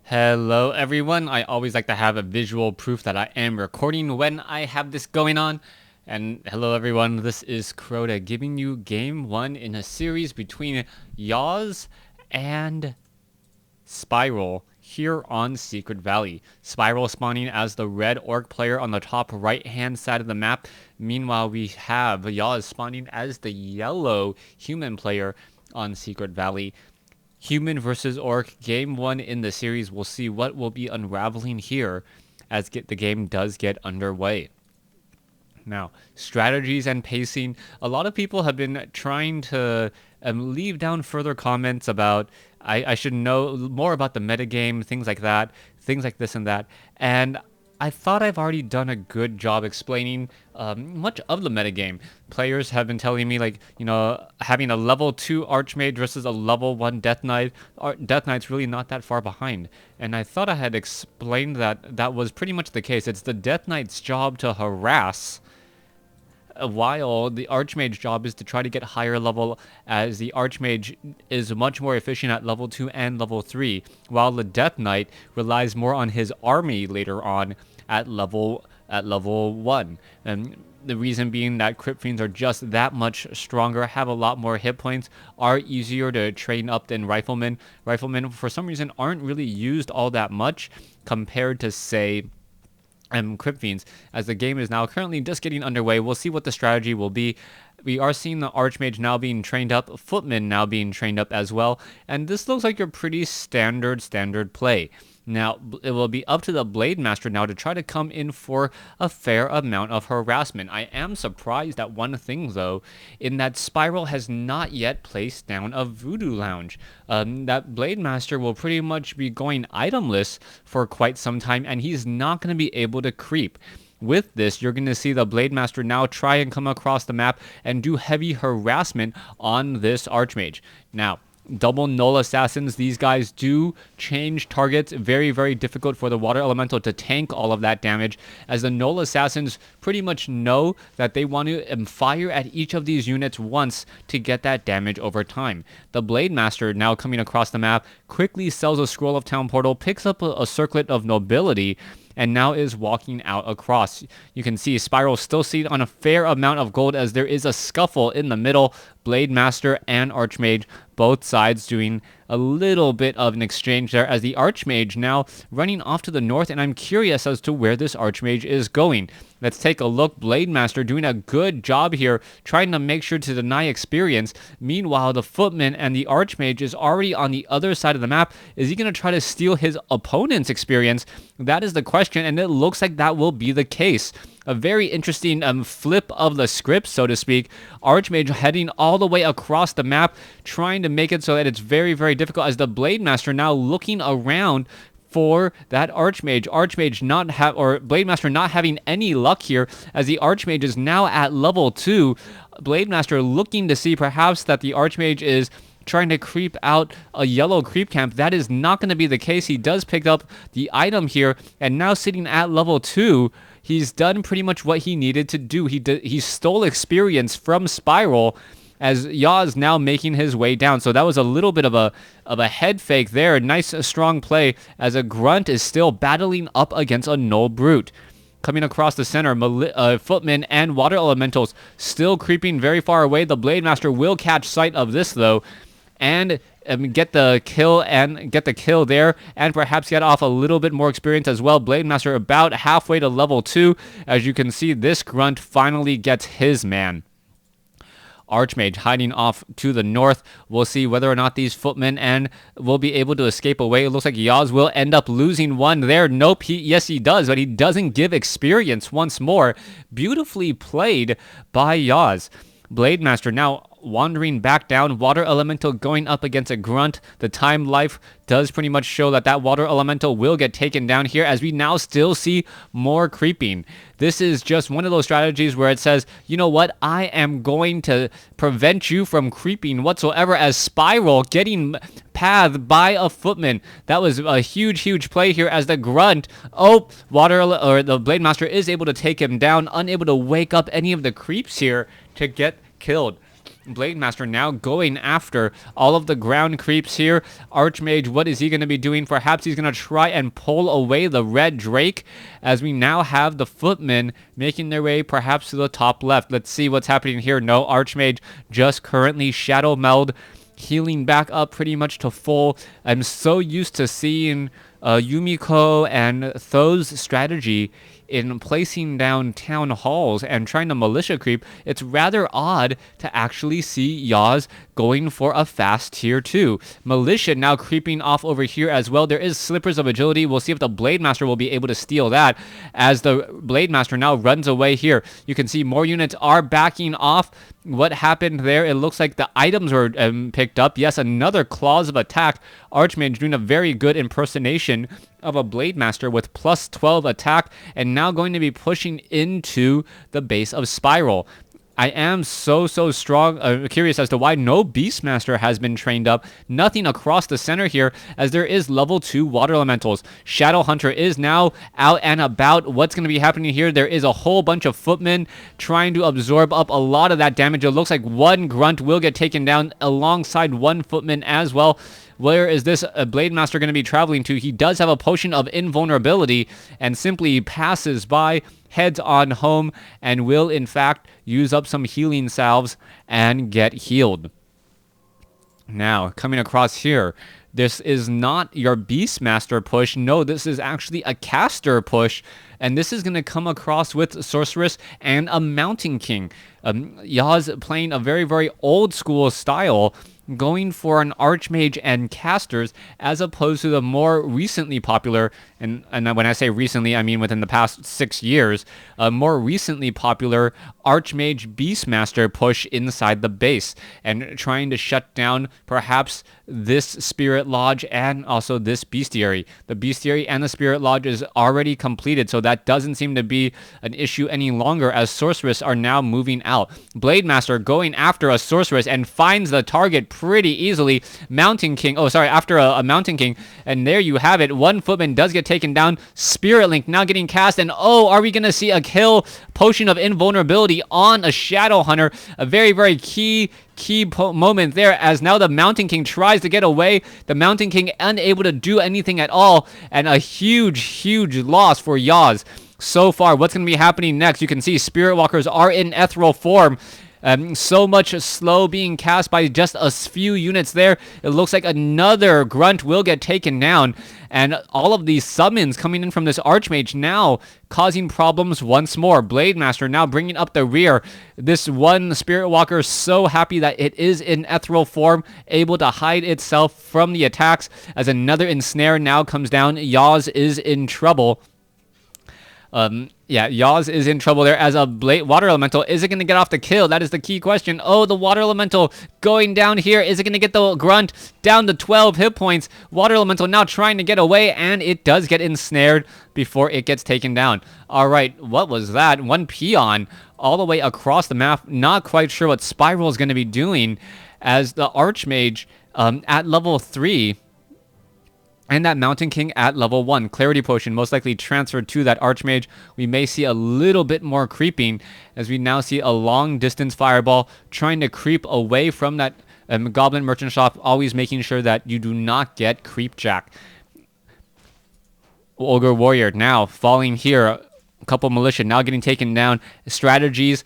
Hello everyone, I always like to have a visual proof that I am recording when I have this going on. And hello everyone, this is Crota giving you game 1 in a series between Yaws and Spiral here on Secret Valley. Spiral spawning as the red orc player on the top right hand side of the map. Meanwhile we have Yaws spawning as the yellow human player on Secret Valley. Human versus Orc, game 1 in the series. We'll see what will be unraveling here as the game does get underway. Now, strategies and pacing. A lot of people have been trying to leave down further comments about I should know more about the metagame, things like that, things like this and that. And I thought I've already done a good job explaining much of the metagame. Players have been telling me, like, having a level 2 Archmage versus a level 1 Death Knight. Death Knight's really not that far behind. And I thought I had explained that was pretty much the case. It's the Death Knight's job to harass, while the Archmage job is to try to get higher level, as the Archmage is much more efficient at level 2 and level 3, while the Death Knight relies more on his army later on at level 1. And the reason being that Crypt Fiends are just that much stronger, have a lot more hit points, are easier to train up than Riflemen. Riflemen, for some reason, aren't really used all that much compared to, say, Crypt Fiends. As the game is now currently just getting underway, we'll see what the strategy will be. We are seeing the Archmage now being trained up, Footmen now being trained up as well, and this looks like your pretty standard play. Now, it will be up to the Blade Master now to try to come in for a fair amount of harassment. I am surprised at one thing, though, in that Spiral has not yet placed down a Voodoo Lounge. That Blade Master will pretty much be going itemless for quite some time, and he's not going to be able to creep. With this, you're going to see the Blade Master now try and come across the map and do heavy harassment on this Archmage. Now, double null assassins, these guys do change targets. Very difficult for the water elemental to tank all of that damage, as the null assassins pretty much know that they want to fire at each of these units once to get that damage over time. The Blade Master, now coming across the map, quickly sells a Scroll of Town Portal, picks up a Circlet of Nobility, and now is walking out across. You can see Spiral still sitting on a fair amount of gold, as there is a scuffle in the middle. Blade Master and Archmage, both sides doing a little bit of an exchange there, as the Archmage now running off to the north, and I'm curious as to where this Archmage is going. Let's take a look. Blade Master doing a good job here, trying to make sure to deny experience. Meanwhile, the Footman and the Archmage is already on the other side of the map. Is he going to try to steal his opponent's experience? That is the question, and it looks like that will be the case. A very interesting flip of the script, so to speak. Archmage heading all the way across the map, trying to make it so that it's very difficult, as the Blade Master now looking around for that Archmage. Blade Master not having any luck here, as the Archmage is now at level 2. Blade Master looking to see perhaps that the Archmage is trying to creep out a yellow creep camp. That is not going to be the case. He does pick up the item here, and now sitting at level 2, he's done pretty much what he needed to do. He stole experience from Spiral, as Yaws now making his way down. So that was a little bit of a head fake there. Nice strong play, as a Grunt is still battling up against a Null Brute. Coming across the center, Footmen and Water Elementals still creeping very far away. The Blade Master will catch sight of this, though, and get the kill there, and perhaps get off a little bit more experience as well. Blade Master about halfway to level 2. As you can see, this Grunt finally gets his man. Archmage hiding off to the north. We'll see whether or not these Footmen will be able to escape away. It looks like Yaws will end up losing one there. Nope, yes he does, but he doesn't give experience once more. Beautifully played by Yaws. Blade Master now wandering back down. Water Elemental going up against a Grunt. The time life does pretty much show that Water Elemental will get taken down here, as we now still see more creeping. This is just one of those strategies where it says, you know what, I am going to prevent you from creeping whatsoever, as Spiral getting pathed by a Footman. That was a huge play here, as the Grunt, the Blade Master is able to take him down, unable to wake up any of the creeps here to get killed. Blade Master now going after all of the ground creeps here. Archmage, what is he going to be doing? Perhaps he's going to try and pull away the red Drake, as we now have the footmen making their way perhaps to the top left. Let's see what's happening here. No, Archmage just currently Shadow Meld, healing back up pretty much to full. I'm so used to seeing Yumiko and Tho's strategy in placing down town halls and trying to militia creep. It's rather odd to actually see Yaws going for a fast tier 2. Militia now creeping off over here as well. There is Slippers of Agility. We'll see if the Blade Master will be able to steal that, as the Blade Master now runs away here. You can see more units are backing off. What happened there? It looks like the items were picked up. Yes, another Claws of Attack. Archmage doing a very good impersonation of a Blade Master with plus 12 attack, and now going to be pushing into the base of Spiral. I am so curious as to why no Beastmaster has been trained up. Nothing across the center here, as there is level 2 water elementals. Shadow Hunter is now out and about. What's going to be happening here? There is a whole bunch of footmen trying to absorb up a lot of that damage. It looks like one grunt will get taken down alongside one footman as well. Where is this Blade Master going to be traveling to? He does have a potion of invulnerability and simply passes by, heads on home, and will in fact use up some healing salves and get healed. Now, coming across here, this is not your Beastmaster push. No, this is actually a caster push, and this is going to come across with Sorceress and a Mountain King. Yaws playing a very old school style, going for an Archmage and casters, as opposed to the more recently popular, and when I say recently, I mean within the past 6 years, a more recently popular Archmage Beastmaster push inside the base, and trying to shut down perhaps this Spirit Lodge and also this Bestiary. The Bestiary and the Spirit Lodge is already completed, so that doesn't seem to be an issue any longer, as Sorceress are now moving out. Blade Master going after a Sorceress and finds the target pretty easily. Mountain King, after a Mountain King, and there you have it. One footman does get taken down. Spirit Link now getting cast, and are we going to see a kill? Potion of Invulnerability on a Shadow Hunter. A very key moment there, as now the Mountain King tries to get away. The Mountain King unable to do anything at all, and a huge loss for Yaws. So far, what's going to be happening next? You can see Spirit Walkers are in ethereal form. So much slow being cast by just a few units there. It looks like another grunt will get taken down, and all of these summons coming in from this Archmage now causing problems once more. Blade Master now bringing up the rear. This one Spirit Walker so happy that it is in ethereal form, able to hide itself from the attacks, as another Ensnare now comes down. Yaws is in trouble. Yaws is in trouble there, as a Water Elemental. Is it going to get off the kill? That is the key question. The Water Elemental going down here. Is it going to get the grunt down to 12 hit points? Water Elemental now trying to get away, and it does get ensnared before it gets taken down. All right, what was that? One peon all the way across the map. Not quite sure what Spiral is going to be doing, as the Archmage at level 3... and that Mountain King at level 1. Clarity Potion most likely transferred to that Archmage. We may see a little bit more creeping, as we now see a long distance Fireball trying to creep away from that Goblin Merchant Shop, always making sure that you do not get Creepjack. Ogre Warrior now falling here. A couple militia now getting taken down. Strategies.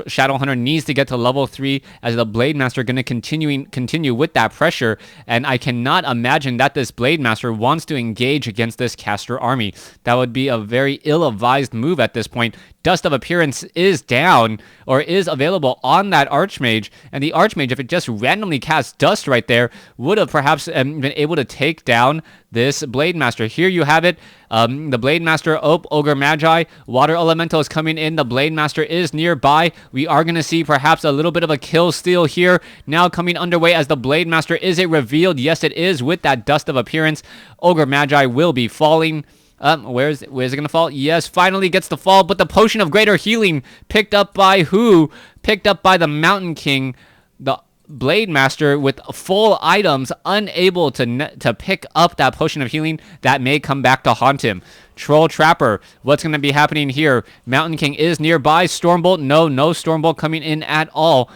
Shadow Hunter needs to get to level 3, as the Blade Master going to continue with that pressure, and I cannot imagine that this Blade Master wants to engage against this caster army. That would be a very ill-advised move at this point. Dust of Appearance is down, or is available on that Archmage, and the Archmage, if it just randomly casts Dust right there, would have perhaps been able to take down this Blade Master. Here you have it. The Blade Master, Ogre Magi, Water Elemental is coming in. The Blade Master is nearby. We are going to see perhaps a little bit of a kill steal here. Now coming underway as the Blade Master. Is it revealed? Yes, it is, with that Dust of Appearance. Ogre Magi will be falling. Where's it going to fall? Yes, finally gets the fall, but the Potion of Greater Healing picked up by who? Picked up by the Mountain King. The Blade Master with full items, unable to pick up that Potion of Healing. That may come back to haunt him. Troll Trapper, what's going to be happening here? Mountain King is nearby. Stormbolt, no Stormbolt coming in at all.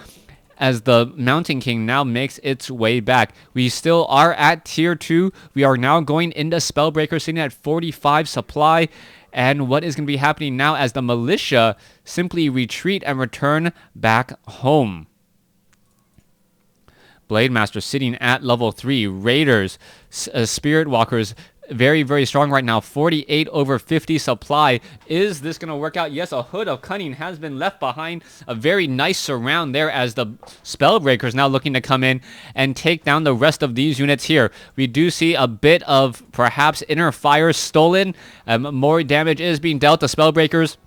as the Mountain King now makes its way back. We still are at tier 2. We are now going into Spellbreaker, sitting at 45 supply. And what is going to be happening now as the militia simply retreat and return back home? Blade Master sitting at level 3. Raiders, Spirit Walkers, very, very strong right now. 48 over 50 supply. Is this going to work out? Yes, a Hood of Cunning has been left behind. A very nice surround there as the Spellbreakers now looking to come in and take down the rest of these units here. We do see a bit of perhaps inner fire stolen. More damage is being dealt to Spellbreakers.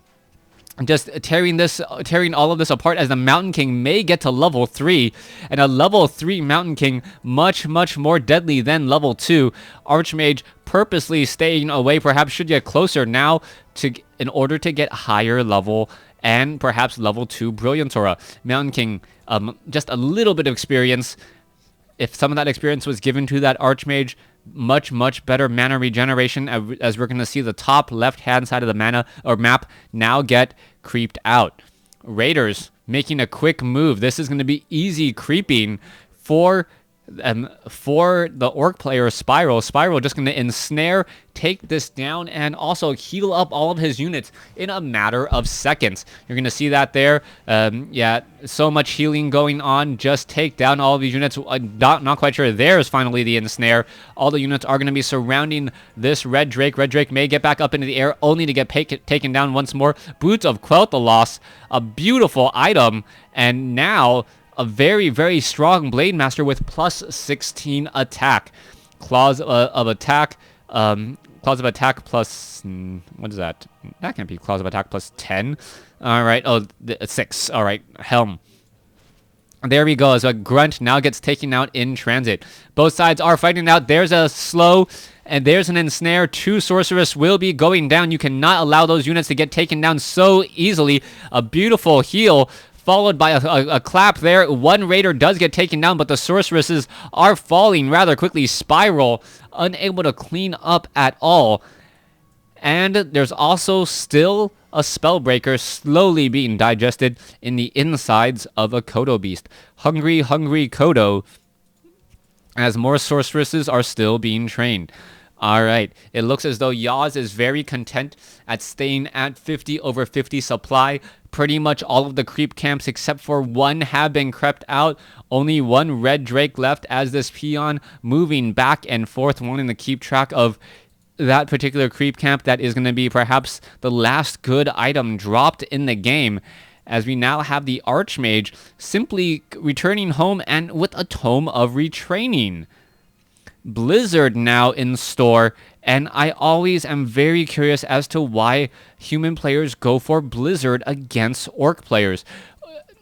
Just tearing all of this apart as the Mountain King may get to level 3, and a level 3 Mountain King much more deadly than level 2. Archmage purposely staying away, perhaps should get closer now in order to get higher level and perhaps level 2 Brilliant Aura. Mountain King, just a little bit of experience. If some of that experience was given to that Archmage, much better mana regeneration, as we're going to see the top left-hand side of the mana or map now get creeped out. Raiders making a quick move. This is going to be easy creeping for the Orc player Spiral. Spiral just going to ensnare, take this down, and also heal up all of his units in a matter of seconds. You're going to see that there. Yeah, so much healing going on. Just take down all of these units. Not quite sure. There's finally the ensnare. All the units are going to be surrounding this Red Drake. Red Drake may get back up into the air only to get taken down once more. Boots of Quel'Thalas, a beautiful item, and now a very strong Blade Master with plus 16 attack. Claws of attack plus, what is that? That can't be Claws of attack plus 10. All right, 6. All right, Helm. There we go, as a Grunt now gets taken out in transit. Both sides are fighting out. There's a slow, and there's an ensnare. 2 Sorceress will be going down. You cannot allow those units to get taken down so easily. A beautiful heal, followed by a clap there. 1 Raider does get taken down, but the Sorceresses are falling rather quickly. Spiral, unable to clean up at all. And there's also still a Spellbreaker slowly being digested in the insides of a Kodo Beast. Hungry Kodo, as more Sorceresses are still being trained. Alright, it looks as though Yaws is very content at staying at 50 over 50 supply. Pretty much all of the creep camps except for 1 have been crept out. Only 1 Red Drake left as this peon moving back and forth, wanting to keep track of that particular creep camp that is going to be perhaps the last good item dropped in the game, as we now have the Archmage simply returning home and with a Tome of Retraining. Blizzard now in store, and I always am very curious as to why human players go for Blizzard against Orc players.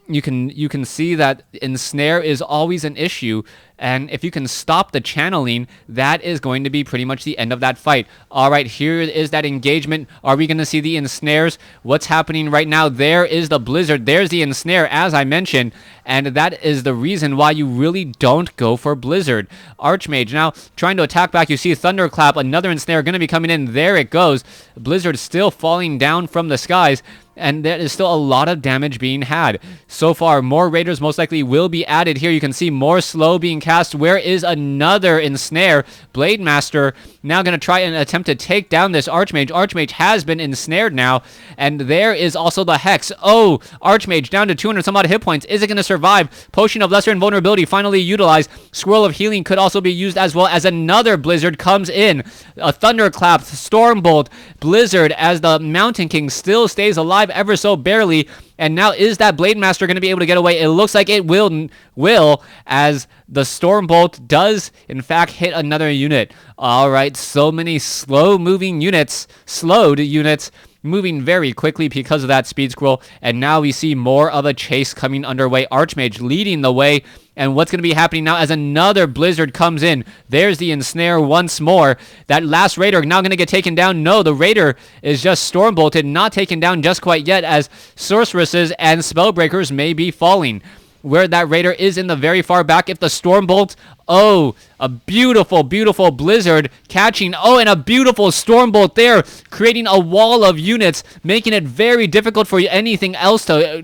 You can see that ensnare is always an issue, and if you can stop the channeling, that is going to be pretty much the end of that fight. All right, here is that engagement. Are we going to see the ensnares? What's happening right now? There is the Blizzard. There's the ensnare, as I mentioned, and that is the reason why you really don't go for Blizzard. Archmage now trying to attack back. You see Thunderclap, another ensnare going to be coming in. There it goes. Blizzard still falling down from the skies, and there is still a lot of damage being had. So far, more Raiders most likely will be added here. You can see more slow being cast. Where is another ensnare? Blade Master now going to try and attempt to take down this Archmage. Archmage has been ensnared now, and there is also the Hex. Oh, Archmage down to 200 some odd hit points. Is it going to survive? Potion of Lesser Invulnerability finally utilized. Scroll of Healing could also be used, as well as another Blizzard comes in. A Thunderclap, Stormbolt, Blizzard, as the Mountain King still stays alive ever so barely. And now is that Blade Master going to be able to get away? It looks like it will, as the Stormbolt does in fact hit another unit. All right, so many slowed units moving very quickly because of that speed scroll, and now we see more of a chase coming underway. Archmage leading the way, and what's going to be happening now as another Blizzard comes in? There's the ensnare once more. That last Raider now going to get taken down. No, the Raider is just Stormbolted, not taken down just quite yet, as Sorceresses and Spellbreakers may be falling. where that Raider is in the very far back. If the Stormbolt, oh, a beautiful, beautiful Blizzard catching. Oh, and a beautiful Stormbolt there, creating a wall of units, making it very difficult for anything else to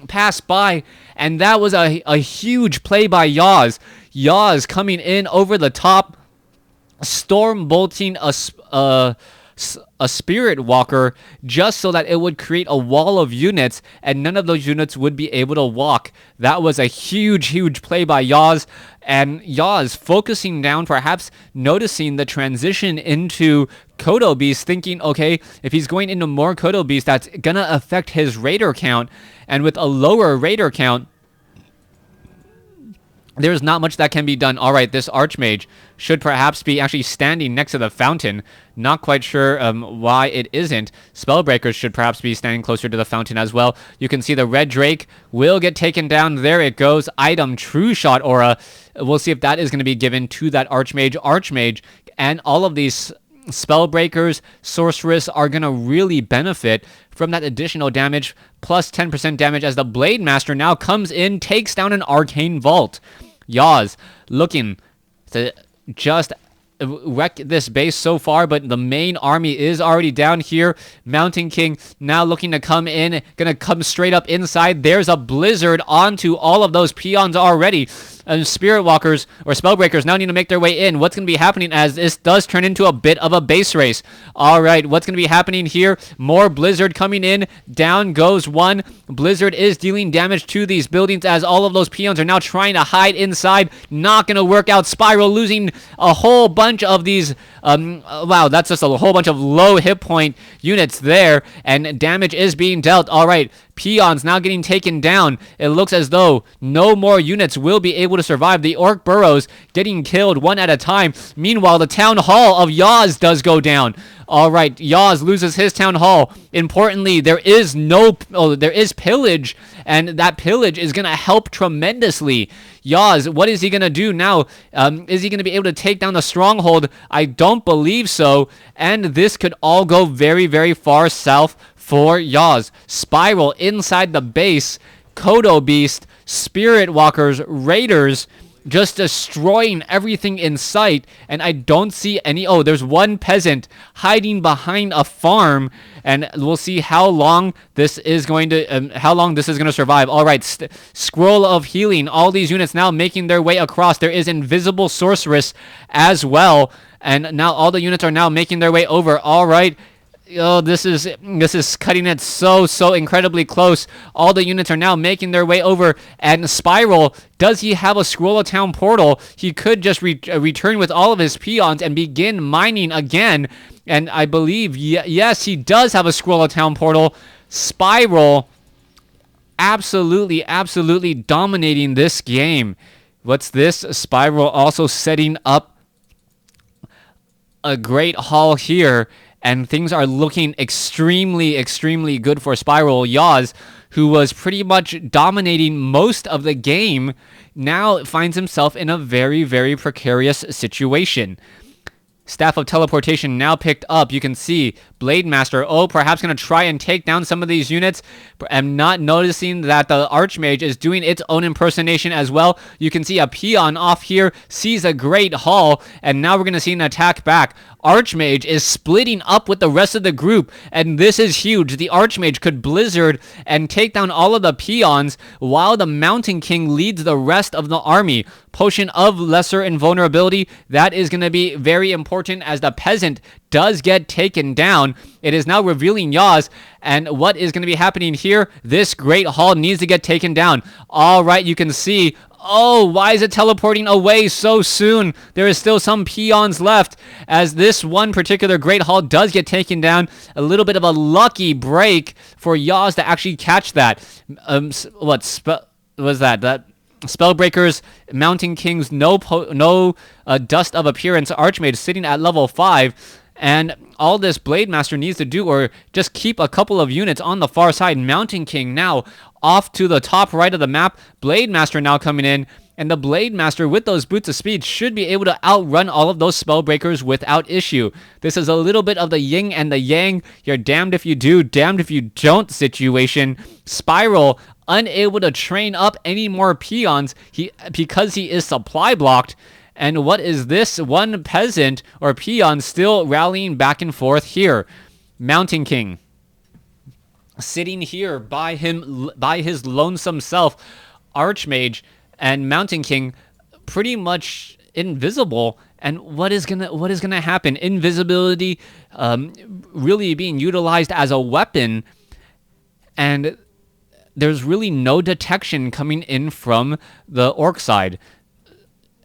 pass by. And that was a huge play by Yaws. Yaws coming in over the top, Stormbolting a Spirit Walker just so that it would create a wall of units and none of those units would be able to walk. That was a huge, huge play by Yaws. And Yaws focusing down, perhaps noticing the transition into Kodo Beast, thinking, okay, if he's going into more Kodo Beast, that's gonna affect his Raider count. And with a lower Raider count, there's not much that can be done. All right, this Archmage should perhaps be actually standing next to the fountain. Not quite sure why it isn't. Spellbreakers should perhaps be standing closer to the fountain as well. You can see the Red Drake will get taken down. There it goes. Item True Shot Aura. We'll see if that is going to be given to that Archmage. And all of these Spellbreakers, Sorceress are going to really benefit from that additional damage, plus 10% damage as the Blade Master now comes in, takes down an Arcane Vault. Yaws looking to just wreck this base so far, but the main army is already down here. Mountain King now looking to come in, gonna come straight up inside. There's a Blizzard onto all of those peons already. And Spirit Walkers or Spellbreakers now need to make their way in. What's going to be happening as this does turn into a bit of a base race? All right, what's going to be happening here? More Blizzard coming in. Down goes one. Blizzard is dealing damage to these buildings as all of those peons are now trying to hide inside. Not going to work out. Spiral losing a whole bunch of these. Wow, that's just a whole bunch of low hit point units there. And damage is being dealt. All right. Peons now getting taken down. It looks as though no more units will be able to survive. The Orc Burrows getting killed one at a time. Meanwhile, the Town Hall of Yaws does go down. All right, Yaws loses his Town Hall. Importantly, there is pillage, and that pillage is going to help tremendously. Yaws, what is he going to do now? Is he going to be able to take down the stronghold? I don't believe so, and this could all go very, very far south for Yaws. Spiral inside the base, Kodo Beast, Spirit Walkers, Raiders, just destroying everything in sight, and I don't see any. Oh, there's one peasant hiding behind a farm, and we'll see how long this is going to survive. All right, Scroll of Healing. All these units now making their way across. There is Invisible Sorceress as well, and now all the units are now making their way over. All right. Oh, this is cutting it so incredibly close. All the units are now making their way over. And Spiral, does he have a Scroll of Town portal? He could just return with all of his peons and begin mining again. And I believe, yes, he does have a Scroll of Town portal. Spiral absolutely dominating this game. What's this? Spiral also setting up a great haul here. And things are looking extremely good for Spiral. Yaws, who was pretty much dominating most of the game, now finds himself in a very precarious situation. Staff of Teleportation now picked up. You can see Blade Master, perhaps going to try and take down some of these units. I'm not noticing that the Archmage is doing its own impersonation as well. You can see a peon off here, sees a great haul, and now we're going to see an attack back. Archmage is splitting up with the rest of the group, and this is huge. The Archmage could Blizzard and take down all of the peons while the Mountain King leads the rest of the army. Potion of Lesser Invulnerability, that is going to be very important as the Peasant does get taken down. It is now revealing Yaws, and what is going to be happening here? This Great Hall needs to get taken down. All right, you can see. Oh, why is it teleporting away so soon? There is still some peons left as this one particular Great Hall does get taken down. A little bit of a lucky break for Yaws to actually catch that. What was that? That Spellbreakers, Mountain Kings, no Dust of Appearance, Archmage sitting at level 5. And all this Blade Master needs to do, or just keep a couple of units on the far side. Mountain King now off to the top right of the map. Blade Master now coming in. And the Blade Master with those boots of speed should be able to outrun all of those spell breakers without issue. This is a little bit of the yin and the yang. You're damned if you do, damned if you don't situation. Spiral, unable to train up any more peons because he is supply blocked. And what is this? One peasant or peon still rallying back and forth here. Mountain King sitting here by his lonesome self. Archmage and Mountain King pretty much invisible. And what is gonna happen? Invisibility really being utilized as a weapon, and there's really no detection coming in from the orc side.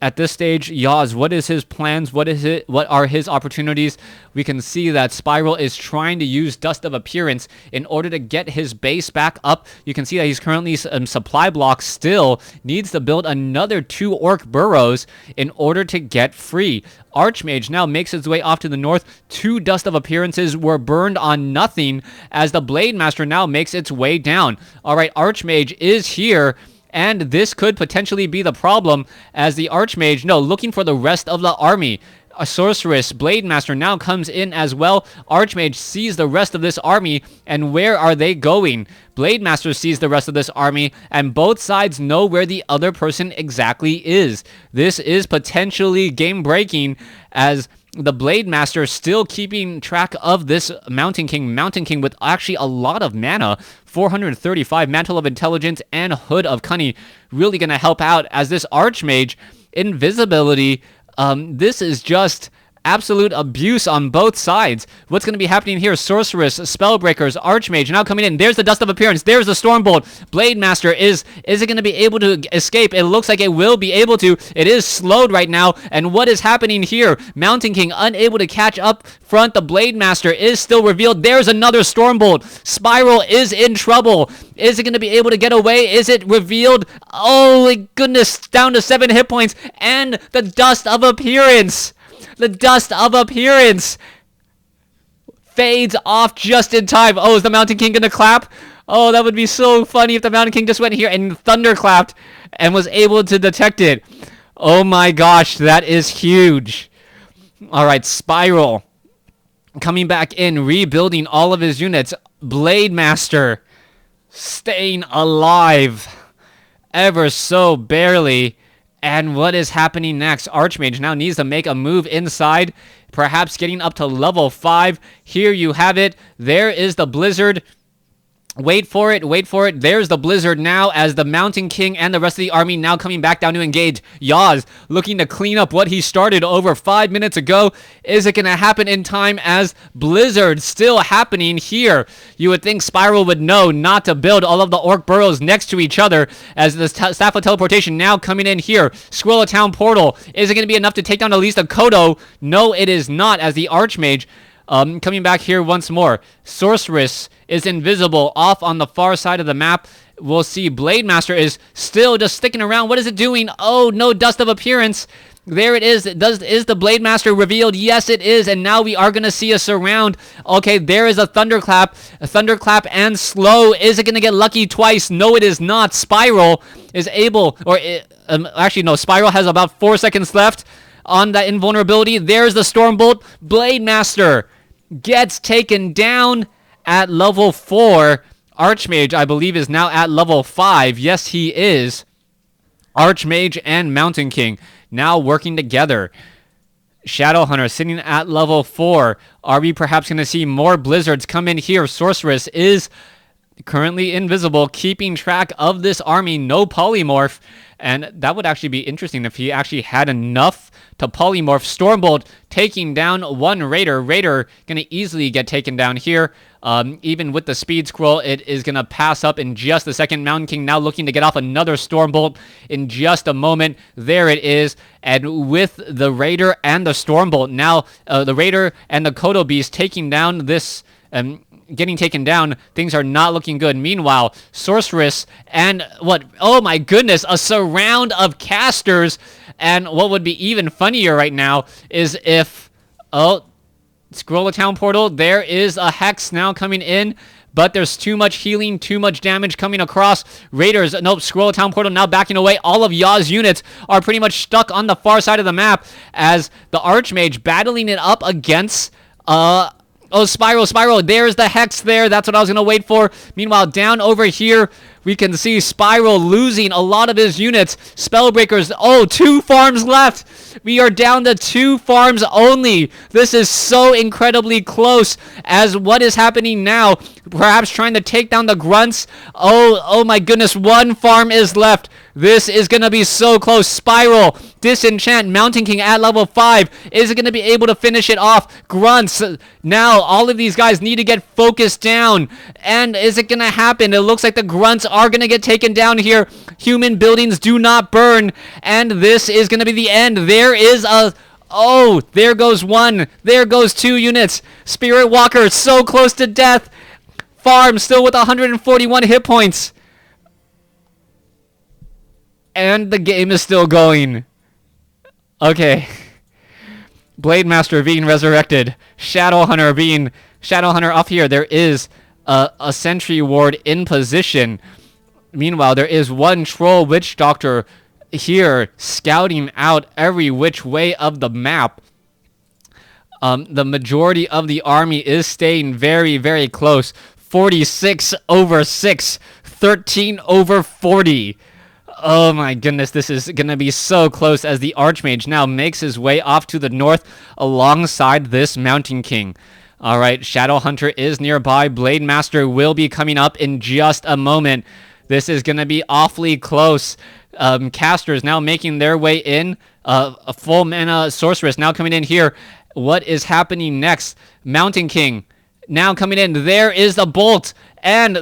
At this stage, Yaws, what is his plans? What are his opportunities? We can see that Spiral is trying to use Dust of Appearance in order to get his base back up. You can see that he's currently supply block still. Needs to build another 2 orc burrows in order to get free. Archmage now makes his way off to the north. 2 Dust of Appearances were burned on nothing as the Blade Master now makes its way down. All right, Archmage is here. And this could potentially be the problem as the Archmage, looking for the rest of the army. A Sorceress, Blade Master now comes in as well. Archmage sees the rest of this army, and where are they going? Blade Master sees the rest of this army, and both sides know where the other person exactly is. This is potentially game-breaking as the Blade Master still keeping track of this Mountain King. Mountain King with actually a lot of mana. 435, Mantle of Intelligence and Hood of Cunning. Really going to help out as this Archmage, invisibility. This is just absolute abuse on both sides. What's going to be happening here? Sorceress, Spellbreakers, Archmage now coming in. There's the Dust of Appearance. There's the Stormbolt. Blade Master is it going to be able to escape? It looks like it will be able to. It is slowed right now. And what is happening here? Mountain King unable to catch up front. The Blade Master is still revealed. There's another Stormbolt. Spiral is in trouble. Is it going to be able to get away? Is it revealed? Oh my goodness, down to 7 hit points. And the Dust of Appearance. The Dust of Appearance fades off just in time. Oh, is the Mountain King going to clap? Oh, that would be so funny if the Mountain King just went here and thunderclapped and was able to detect it. Oh my gosh, that is huge. All right, Spiral coming back in, rebuilding all of his units. Blade Master staying alive ever so barely. And what is happening next? Archmage now needs to make a move inside, perhaps getting up to level 5. Here you have it. There is the Blizzard. Wait for it, wait for it. There's the Blizzard now as the Mountain King and the rest of the army now coming back down to engage. Yaws looking to clean up what he started over 5 minutes ago. Is it going to happen in time as Blizzard still happening here? You would think Spiral would know not to build all of the orc burrows next to each other as the Staff of Teleportation now coming in here. Squirrel Town Portal. Is it going to be enough to take down at least a Kodo? No, it is not as the Archmage coming back here once more. Sorceress is invisible off on the far side of the map. We'll see Blade Master is still just sticking around. What is it doing? Oh, no Dust of Appearance. There it is. Is the Blade Master revealed? Yes, it is. And now we are going to see a surround. Okay, there is a Thunderclap. A Thunderclap and slow. Is it going to get lucky twice? No, it is not. Spiral is able, actually, no, Spiral has about 4 seconds left on that invulnerability. There's the Stormbolt. Blade Master gets taken down at level 4. Archmage, I believe, is now at level 5. Yes, he is. Archmage and Mountain King now working together. Shadowhunter sitting at level 4. Are we perhaps going to see more Blizzards come in here? Sorceress is currently invisible, keeping track of this army. No polymorph. And that would actually be interesting if he actually had enough to polymorph. Stormbolt taking down one Raider. Raider going to easily get taken down here. Even with the speed scroll, it is going to pass up in just a second. Mountain King now looking to get off another Stormbolt in just a moment. There it is. And with the Raider and the Stormbolt, now the Raider and the Kodo Beast taking down this... getting taken down, things are not looking good. Meanwhile, Sorceress and oh my goodness, a surround of casters. And what would be even funnier right now is if, Scroll of Town Portal, there is a Hex now coming in. but there's too much healing, too much damage coming across. Raiders, nope, Scroll Town Portal now backing away. All of Yaws' units are pretty much stuck on the far side of the map as the Archmage battling it up against, oh, Spiral. There's the Hex there. That's what I was going to wait for. Meanwhile, down over here, we can see Spiral losing a lot of his units. Spellbreakers, oh, 2 farms left. We are down to 2 farms only. This is so incredibly close as what is happening now. Perhaps trying to take down the grunts. Oh my goodness, 1 farm is left. This is going to be so close. Spiral, Disenchant, Mountain King at level 5. Is it going to be able to finish it off? Grunts, now all of these guys need to get focused down. And is it going to happen? It looks like the grunts are going to get taken down here. Human buildings do not burn. And this is going to be the end. There is a... Oh, there goes 1. There goes 2 units. Spirit Walker so close to death. Farm still with 141 hit points. And the game is still going. Okay. Blade Master being resurrected. Shadowhunter up here. There is a sentry ward in position. Meanwhile, there is 1 troll witch doctor here scouting out every which way of the map. The majority of the army is staying very, very close. 46 over 6. 13 over 40. Oh my goodness, this is going to be so close as the Archmage now makes his way off to the north alongside this Mountain King. All right, Shadowhunter is nearby. Blade Master will be coming up in just a moment. This is going to be awfully close. Casters now making their way in. A full mana Sorceress now coming in here. What is happening next? Mountain King now coming in. There is the bolt. And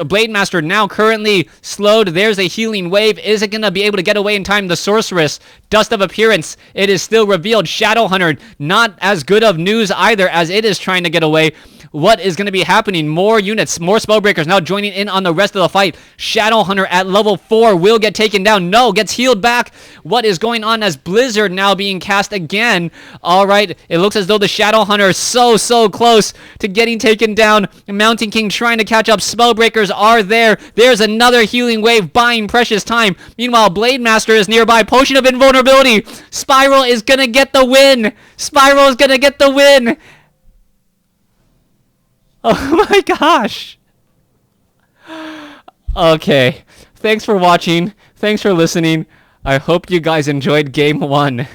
Blade Master now currently slowed. There's a healing wave. Is it going to be able to get away in time? The Sorceress, Dust of Appearance, it is still revealed. Shadowhunter, not as good of news either as it is trying to get away. What is going to be happening? More units, more Spellbreakers now joining in on the rest of the fight. Shadowhunter at level 4 will get taken down. No, gets healed back. What is going on as Blizzard now being cast again? All right, it looks as though the Shadowhunter is so close to getting taken down. Mountain King trying to catch up. Spellbreakers are there. There's another healing wave buying precious time. Meanwhile, Blade Master is nearby. Potion of Invulnerability. Spiral is going to get the win. Spiral is going to get the win. Oh my gosh. Okay. Thanks for watching. Thanks for listening. I hope you guys enjoyed game 1.